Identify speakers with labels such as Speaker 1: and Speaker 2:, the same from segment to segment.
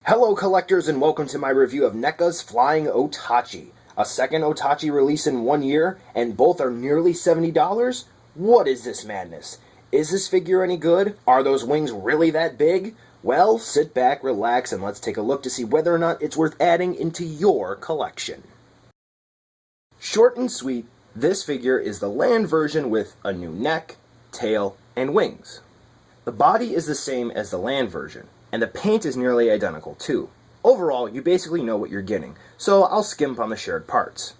Speaker 1: Hello collectors and welcome to my review of NECA's Flying Otachi. A second Otachi release in 1 year, and both are nearly $70? What is this madness? Is this figure any good? Are those wings really that big? Well, sit back, relax, and let's take a look to see whether or not it's worth adding into your collection. Short and sweet, this figure is the land version with a new neck, tail, and wings. The body is the same as the land version, and the paint is nearly identical too. Overall, you basically know what you're getting, so I'll skimp on the shared parts.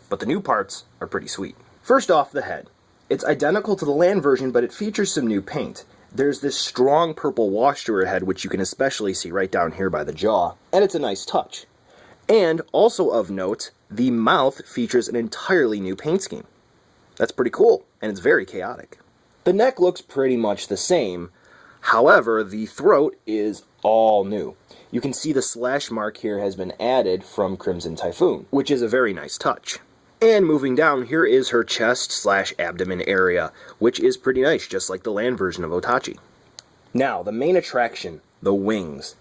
Speaker 1: But the new parts are pretty sweet. First off, the head. It's identical to the land version, but it features some new paint. There's this strong purple wash to her head, which you can especially see right down here by the jaw, and it's a nice touch. And also of note, the mouth features an entirely new paint scheme. That's pretty cool, and it's very chaotic. The neck looks pretty much the same. However, the throat is all new. You can see the slash mark here has been added from Crimson Typhoon, which is a very nice touch. And moving down, here is her chest/abdomen area, which is pretty nice, just like the land version of Otachi. Now, the main attraction, the wings.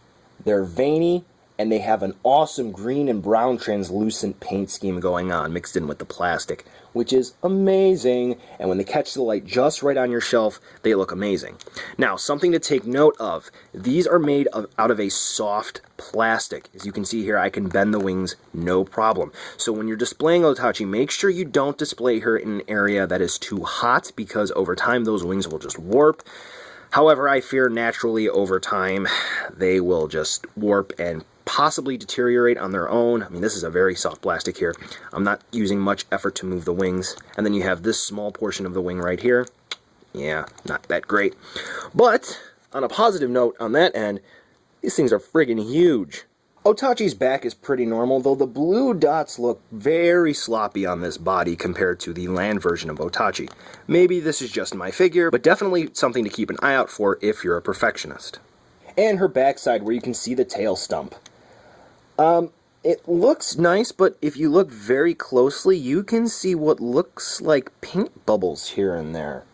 Speaker 1: They're veiny, and they have an awesome green and brown translucent paint scheme going on, mixed in with the plastic, which is amazing. And when they catch the light just right on your shelf, they look amazing. Now, something to take note of, these are made out of a soft plastic. As you can see here, I can bend the wings no problem. So when you're displaying Otachi, make sure you don't display her in an area that is too hot, because over time those wings will just warp. However, I fear naturally over time they will just warp and possibly deteriorate on their own. I mean, this is a very soft plastic here. I'm not using much effort to move the wings. And then you have this small portion of the wing right here. Yeah, not that great. But on a positive note on that end, these things are friggin' huge. Otachi's back is pretty normal, though the blue dots look very sloppy on this body compared to the land version of Otachi. Maybe this is just my figure, but definitely something to keep an eye out for if you're a perfectionist. And her backside, where you can see the tail stump. It looks nice, but if you look very closely, you can see what looks like paint bubbles here and there.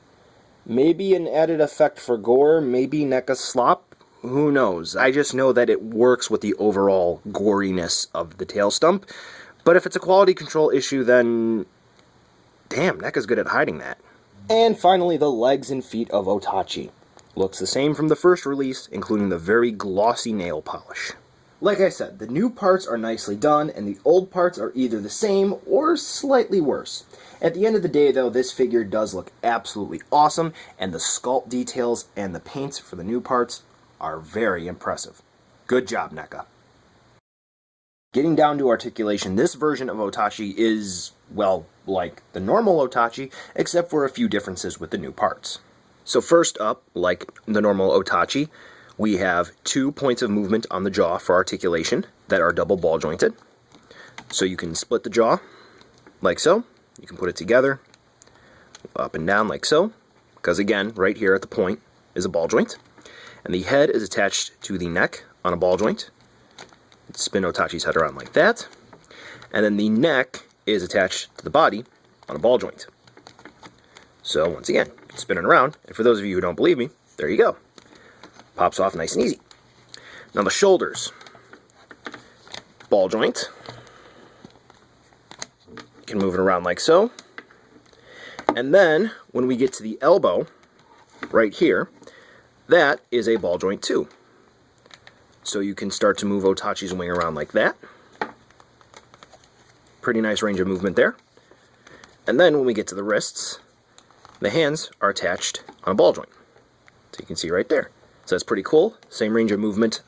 Speaker 1: Maybe an added effect for gore, maybe NECA slop, who knows. I just know that it works with the overall goriness of the tail stump, but if it's a quality control issue, then damn, NECA's good at hiding that. And finally, the legs and feet of Otachi. Looks the same from the first release, including the very glossy nail polish. Like I said, the new parts are nicely done, and the old parts are either the same or slightly worse. At the end of the day, though, this figure does look absolutely awesome, and the sculpt details and the paints for the new parts are very impressive. Good job, NECA. Getting down to articulation, this version of Otachi is, well, like the normal Otachi, except for a few differences with the new parts. So first up, like the normal Otachi, we have 2 points of movement on the jaw for articulation that are double ball jointed. So you can split the jaw like so. You can put it together up and down like so, because again, right here at the point is a ball joint. And the head is attached to the neck on a ball joint. Spin Otachi's head around like that. And then the neck is attached to the body on a ball joint. So once again, spin it around. And for those of you who don't believe me, there you go. Pops off nice and easy. Now the shoulders. Ball joint. You can move it around like so. And then, when we get to the elbow, right here, that is a ball joint too. So you can start to move Otachi's wing around like that. Pretty nice range of movement there. And then when we get to the wrists, the hands are attached on a ball joint. So you can see right there. So that's pretty cool. Same range of movement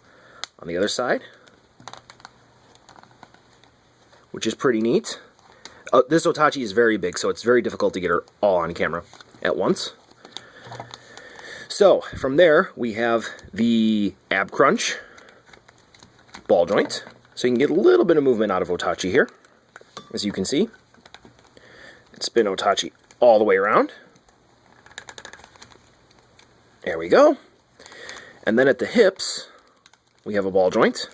Speaker 1: on the other side, which is pretty neat. This Otachi is very big, so it's very difficult to get her all on camera at once. So from there, we have the ab crunch ball joint. So you can get a little bit of movement out of Otachi here, as you can see. Spin Otachi all the way around. There we go. And then at the hips, we have a ball joint.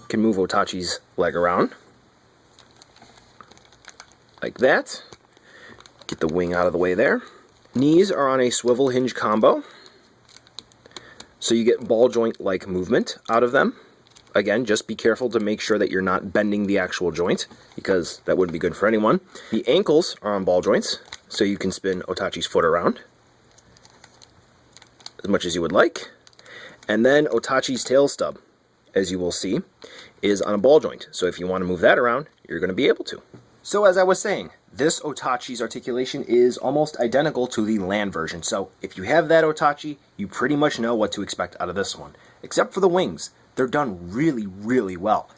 Speaker 1: Can move Otachi's leg around. Like that. Get the wing out of the way there. Knees are on a swivel hinge combo. So you get ball joint-like movement out of them. Again, just be careful to make sure that you're not bending the actual joint, because that wouldn't be good for anyone. The ankles are on ball joints, so you can spin Otachi's foot around as much as you would like. And then Otachi's tail stub, as you will see, is on a ball joint. So if you want to move that around, you're going to be able to. So as I was saying, this Otachi's articulation is almost identical to the land version. So if you have that Otachi, you pretty much know what to expect out of this one. Except for the wings. They're done really, really well.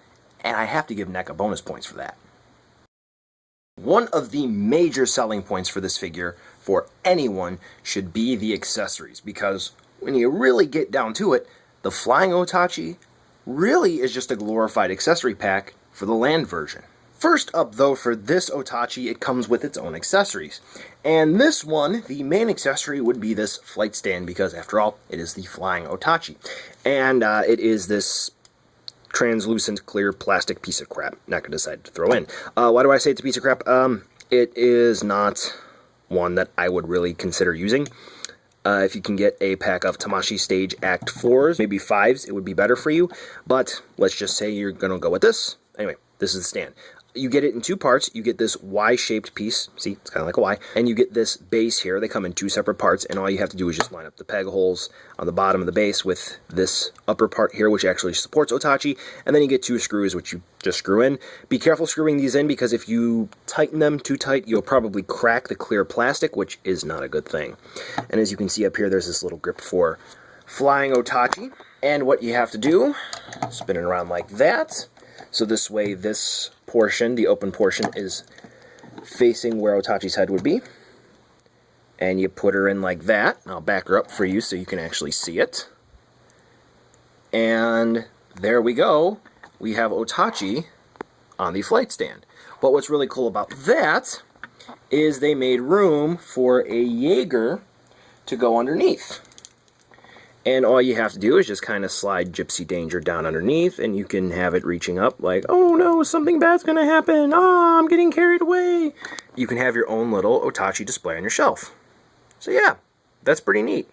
Speaker 1: And I have to give NECA bonus points for that. One of the major selling points for this figure for anyone should be the accessories, because when you really get down to it, the Flying Otachi really is just a glorified accessory pack for the land version. First up though, for this Otachi, it comes with its own accessories. And this one, the main accessory would be this flight stand, because after all, it is the Flying Otachi. And it is this translucent clear plastic piece of crap NECA decided to throw in. Why do I say it's a piece of crap? It is not one that I would really consider using. If you can get a pack of Tamashii Stage Act 4s, maybe 5s, it would be better for you. But let's just say you're going to go with this. Anyway, this is the stand. You get it in two parts. You get this Y-shaped piece. See, it's kind of like a Y. And you get this base here. They come in two separate parts, and all you have to do is just line up the peg holes on the bottom of the base with this upper part here, which actually supports Otachi. And then you get two screws, which you just screw in. Be careful screwing these in, because if you tighten them too tight, you'll probably crack the clear plastic, which is not a good thing. And as you can see up here, there's this little grip for Flying Otachi. And what you have to do, spin it around like that. So this way, this portion, the open portion, is facing where Otachi's head would be. And you put her in like that. I'll back her up for you so you can actually see it. And there we go. We have Otachi on the flight stand. But what's really cool about that is they made room for a Jaeger to go underneath. And all you have to do is just kind of slide Gypsy Danger down underneath, and you can have it reaching up like, oh no, something bad's going to happen. Oh, I'm getting carried away. You can have your own little Otachi display on your shelf. So yeah, that's pretty neat.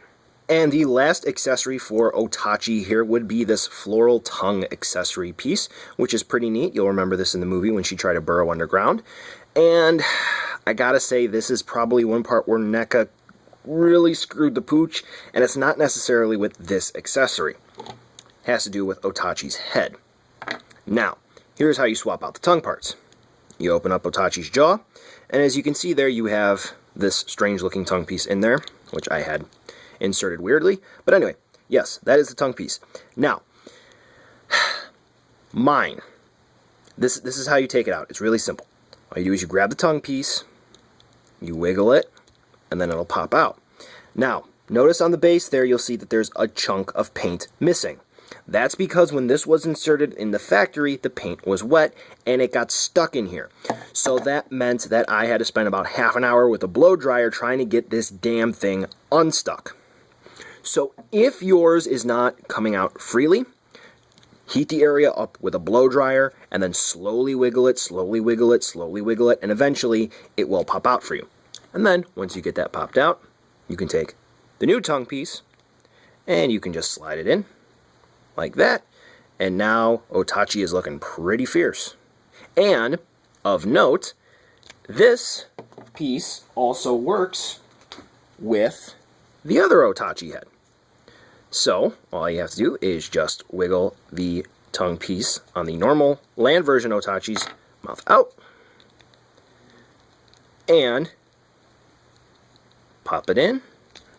Speaker 1: And the last accessory for Otachi here would be this floral tongue accessory piece, which is pretty neat. You'll remember this in the movie when she tried to burrow underground. And I gotta say, this is probably one part where NECA really screwed the pooch, and it's not necessarily with this accessory. It has to do with Otachi's head. Now, here's how you swap out the tongue parts. You open up Otachi's jaw, and as you can see there, you have this strange looking tongue piece in there, which I had inserted weirdly. But anyway, yes, that is the tongue piece. Now, mine. This is how you take it out. It's really simple. All you do is you grab the tongue piece, you wiggle it, and then it'll pop out. Now, notice on the base there, you'll see that there's a chunk of paint missing. That's because when this was inserted in the factory, the paint was wet, and it got stuck in here. So that meant that I had to spend about half an hour with a blow dryer trying to get this damn thing unstuck. So if yours is not coming out freely, heat the area up with a blow dryer, and then slowly wiggle it, slowly wiggle it, slowly wiggle it, and eventually it will pop out for you. And then, once you get that popped out, you can take the new tongue piece, and you can just slide it in, like that. And now, Otachi is looking pretty fierce. And, of note, this piece also works with the other Otachi head. So, all you have to do is just wiggle the tongue piece on the normal land version Otachi's mouth out, and pop it in,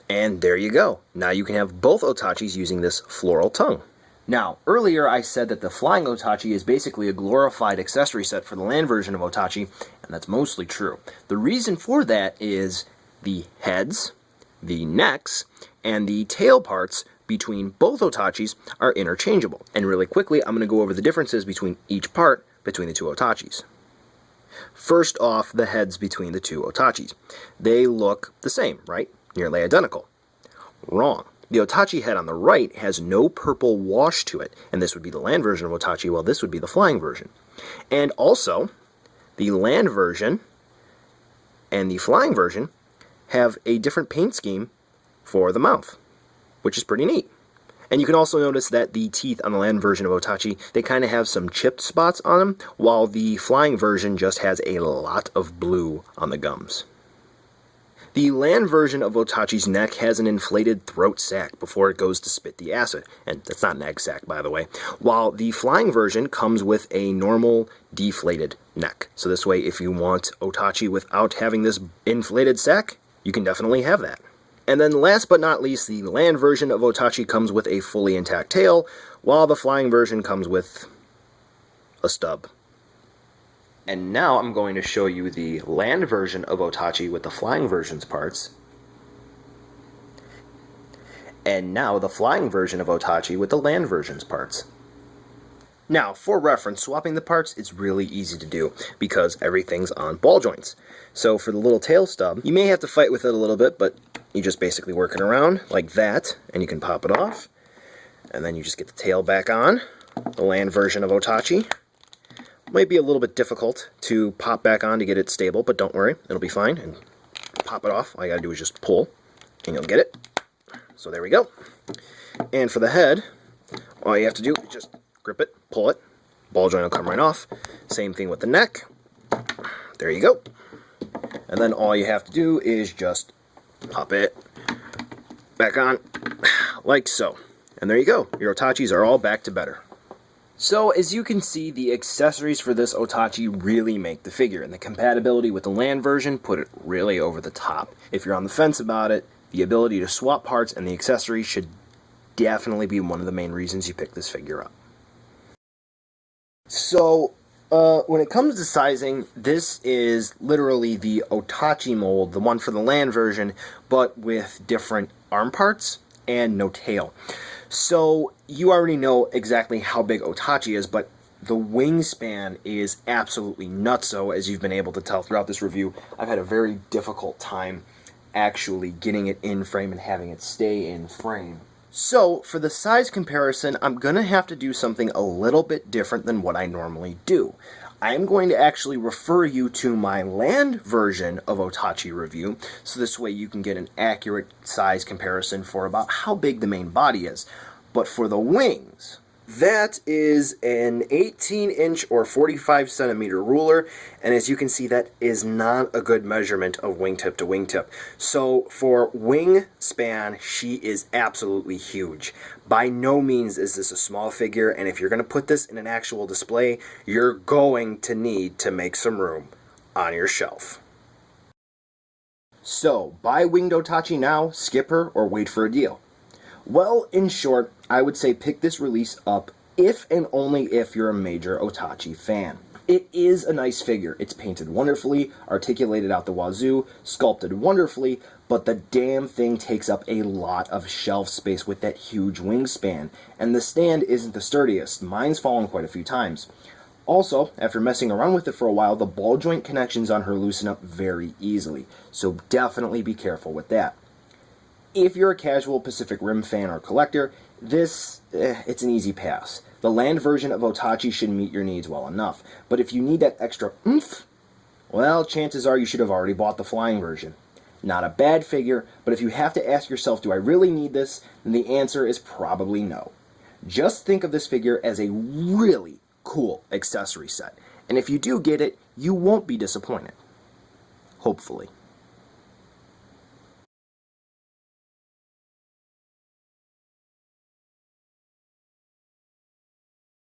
Speaker 1: and there you go. Now you can have both Otachis using this floral tongue. Now, earlier I said that the Flying Otachi is basically a glorified accessory set for the land version of Otachi, and that's mostly true. The reason for that is the heads, the necks, and the tail parts between both Otachis are interchangeable. And really quickly, I'm going to go over the differences between each part between the two Otachis. First off, the heads between the two Otachis. They look the same, right? Nearly identical. Wrong. The Otachi head on the right has no purple wash to it, and this would be the land version of Otachi, while this would be the flying version. And also, the land version and the flying version have a different paint scheme for the mouth, which is pretty neat. And you can also notice that the teeth on the land version of Otachi, they kind of have some chipped spots on them, while the flying version just has a lot of blue on the gums. The land version of Otachi's neck has an inflated throat sac before it goes to spit the acid, and that's not an egg sac, by the way, while the flying version comes with a normal deflated neck. So this way, if you want Otachi without having this inflated sac, you can definitely have that. And then last but not least, the land version of Otachi comes with a fully intact tail, while the flying version comes with a stub. And now I'm going to show you the land version of Otachi with the flying version's parts. And now the flying version of Otachi with the land version's parts. Now, for reference, swapping the parts is really easy to do because everything's on ball joints. So for the little tail stub, you may have to fight with it a little bit, but you just basically work it around like that, and you can pop it off. And then you just get the tail back on. The land version of Otachi might be a little bit difficult to pop back on to get it stable, but don't worry, it'll be fine. And pop it off. All you gotta do is just pull, and you'll get it. So there we go. And for the head, all you have to do is just grip it, pull it, ball joint will come right off. Same thing with the neck. There you go. And then all you have to do is just pop it back on, like so. And there you go. Your Otachis are all back to better. So, as you can see, the accessories for this Otachi really make the figure, and the compatibility with the land version put it really over the top. If you're on the fence about it, the ability to swap parts and the accessories should definitely be one of the main reasons you pick this figure up. So, when it comes to sizing, this is literally the Otachi mold, the one for the land version, but with different arm parts and no tail. So, you already know exactly how big Otachi is, but the wingspan is absolutely nutso, as you've been able to tell throughout this review. I've had a very difficult time actually getting it in frame and having it stay in frame. So, for the size comparison, I'm going to have to do something a little bit different than what I normally do. I am going to actually refer you to my land version of Otachi review, so this way you can get an accurate size comparison for about how big the main body is. But for the wings, that is an 18-inch or 45-centimeter ruler, and as you can see, that is not a good measurement of wingtip to wingtip. So for wingspan, she is absolutely huge. By no means is this a small figure, and if you're going to put this in an actual display, you're going to need to make some room on your shelf. So, buy winged Otachi now, skip her, or wait for a deal. Well, in short, I would say pick this release up if and only if you're a major Otachi fan. It is a nice figure. It's painted wonderfully, articulated out the wazoo, sculpted wonderfully, but the damn thing takes up a lot of shelf space with that huge wingspan, and the stand isn't the sturdiest. Mine's fallen quite a few times. Also, after messing around with it for a while, the ball joint connections on her loosen up very easily, so definitely be careful with that. If you're a casual Pacific Rim fan or collector, it's an easy pass. The land version of Otachi should meet your needs well enough, but if you need that extra oomph, well, chances are you should have already bought the flying version. Not a bad figure, but if you have to ask yourself, do I really need this, then the answer is probably no. Just think of this figure as a really cool accessory set, and if you do get it, you won't be disappointed. Hopefully.